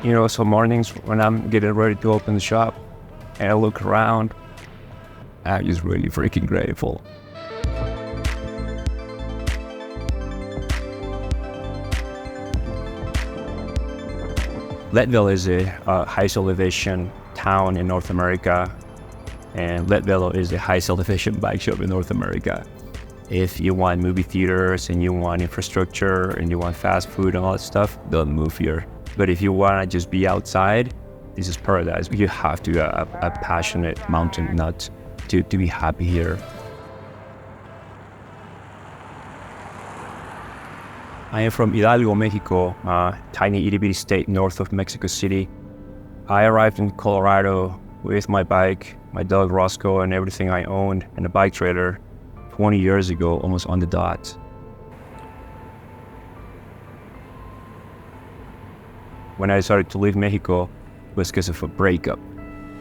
So mornings when I'm getting ready to open the shop and I look around, I'm just really freaking grateful. Leadville is a highest elevation town in North America, and Leadville is the highest elevation bike shop in North America. If you want movie theaters and you want infrastructure and you want fast food and all that stuff, don't move here. But if you want to just be outside, this is paradise. You have to be a passionate mountain nut to be happy here. I am from Hidalgo, Mexico, a tiny itty-bitty state north of Mexico City. I arrived in Colorado with my bike, my dog Roscoe, and everything I owned, and a bike trailer 20 years ago, almost on the dot. When I started to leave Mexico, it was because of a breakup.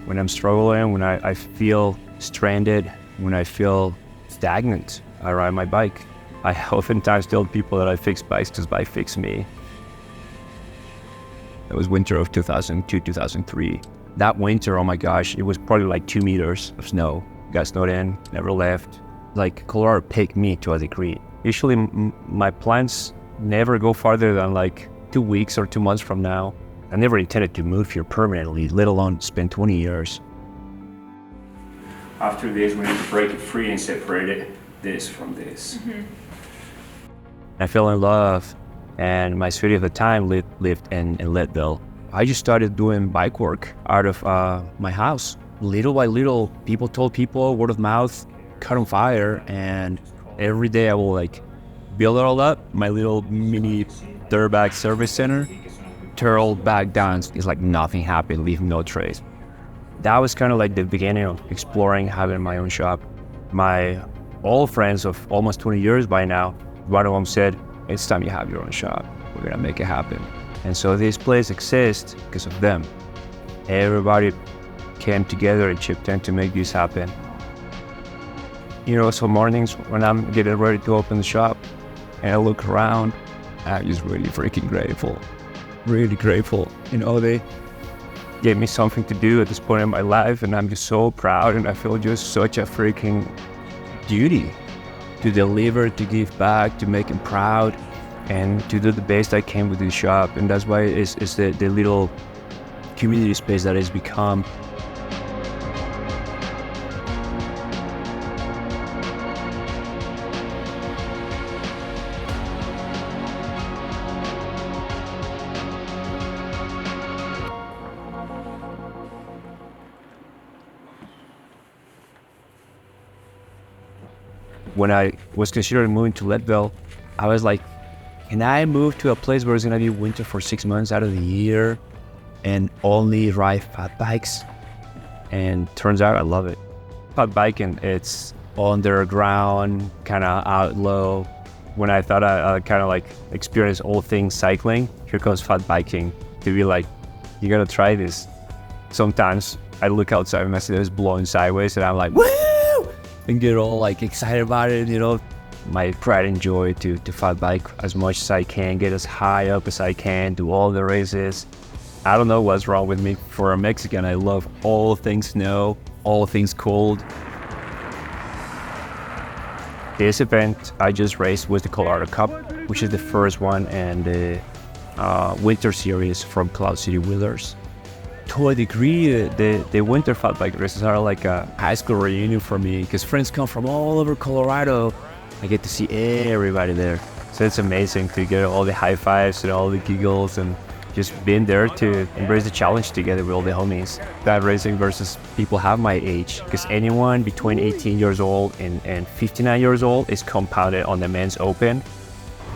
When I'm struggling, when I feel stranded, when I feel stagnant, I ride my bike. I oftentimes tell people that I fix bikes because bike fix me. It was winter of 2002, 2003. That winter, oh my gosh, it was probably like 2 meters of snow. Got snowed in, never left. Like Colorado picked me to a degree. Usually my plans never go farther than like 2 weeks or 2 months from now. I never intended to move here permanently, let alone spend 20 years. After this, we need to break it free and separate this from this. Mm-hmm. I fell in love, and my sweetie at the time lived in Leadville. I just started doing bike work out of my house. Little by little, people told people, word of mouth, caught on fire, and every day I will like build it all up, my little mini dirtbag service center, turtle back down. It's like nothing happened, leaving no trace. That was kind of like the beginning of exploring having my own shop. My old friends of almost 20 years by now, one of them said, it's time you have your own shop. We're gonna make it happen. And so this place exists because of them. Everybody came together and chipped in to make this happen. So mornings when I'm getting ready to open the shop and I look around, I'm just really freaking grateful. Really grateful. They gave me something to do at this point in my life, and I'm just so proud, and I feel just such a freaking duty to deliver, to give back, to make him proud, and to do the best I can with this shop. And that's why it's the little community space that it's become. When I was considering moving to Leadville, I was like, can I move to a place where it's gonna be winter for 6 months out of the year and only ride fat bikes? And turns out I love it. Fat biking, it's underground, kind of out low. When I thought I kind of like experience all things cycling, here comes fat biking to be like, you gotta try this. Sometimes I look outside and I see this blowing sideways and I'm like, woo! And get all like excited about it, My pride and joy to fat bike as much as I can, get as high up as I can, do all the races. I don't know what's wrong with me. For a Mexican, I love all things snow, all things cold. This event I just raced was the Colorado Cup, which is the first one in the winter series from Cloud City Wheelers. To a degree, the winter fat bike races are like a high school reunion for me because friends come from all over Colorado. I get to see everybody there. So it's amazing to get all the high fives and all the giggles and just being there to embrace the challenge together with all the homies. That racing versus people have my age, because anyone between 18 years old and 59 years old is compounded on the men's open,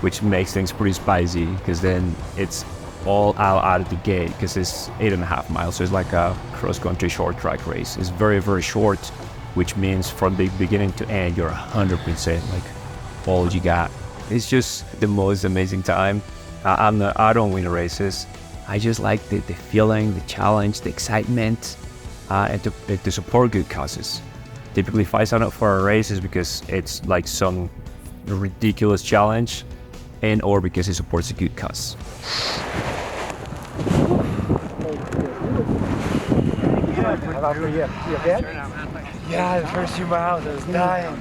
which makes things pretty spicy because then it's all out of the gate because it's 8.5 miles. So it's like a cross-country short track race. It's very, very short, which means from the beginning to end, you're 100% like all you got. It's just the most amazing time. I don't win races. I just like the feeling, the challenge, the excitement, and to support good causes. Typically, if I sign up for a race, it's because it's like some ridiculous challenge, and or because it supports a good cause. How about for you? You okay? Yeah, the first few miles I was dying.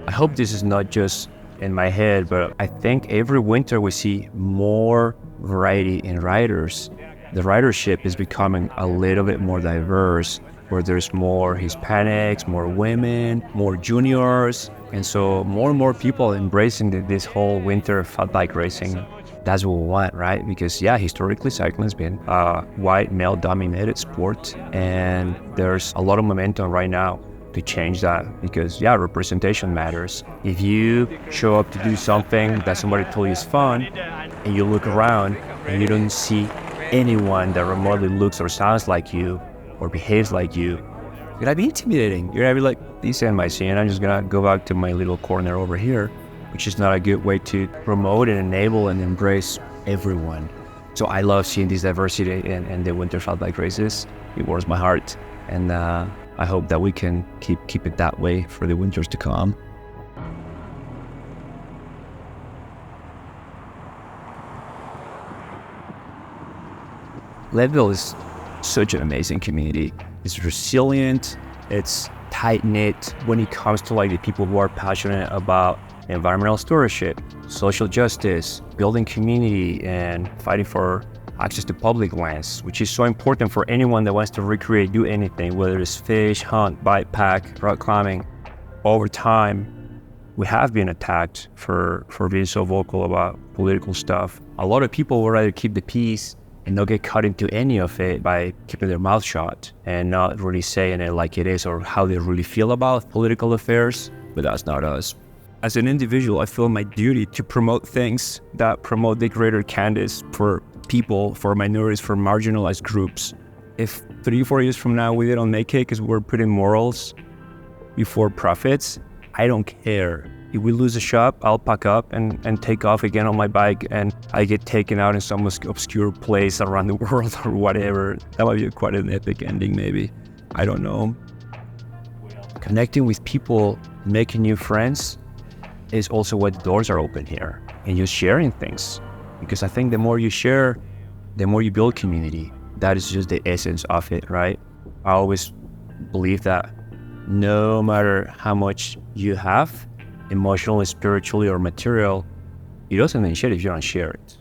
I hope this is not just in my head, but I think every winter we see more variety in riders. The ridership is becoming a little bit more diverse, where there's more Hispanics, more women, more juniors, and so more and more people embracing this whole winter fat bike racing. That's what we want, right? Because historically cycling has been a white male-dominated sport, and there's a lot of momentum right now to change that because representation matters. If you show up to do something that somebody told you is fun, and you look around and you don't see anyone that remotely looks or sounds like you or behaves like you, you're gonna be intimidating. You're gonna be like, this ain't my scene. I'm just gonna go back to my little corner over here, which is not a good way to promote and enable and embrace everyone. So I love seeing this diversity in the winter fat bike races. It warms my heart, and I hope that we can keep it that way for the winters to come. Leadville is such an amazing community. It's resilient, it's tight-knit when it comes to the people who are passionate about environmental stewardship, social justice, building community, and fighting for access to public lands, which is so important for anyone that wants to recreate, do anything, whether it's fish, hunt, bike pack, rock climbing. Over time, we have been attacked for being so vocal about political stuff. A lot of people would rather keep the peace and not get caught into any of it by keeping their mouth shut and not really saying it like it is or how they really feel about political affairs, but that's not us. As an individual, I feel my duty to promote things that promote the greater Candace for people, for minorities, for marginalized groups. If 3-4 years from now we didn't make it because we're putting morals before profits, I don't care. If we lose a shop, I'll pack up and take off again on my bike, and I get taken out in some obscure place around the world or whatever. That might be quite an epic ending, maybe. I don't know. Connecting with people, making new friends is also what doors are open here. And just sharing things. Because I think the more you share, the more you build community. That is just the essence of it, right? I always believe that no matter how much you have, emotionally, spiritually, or material, it doesn't mean shit if you don't share it.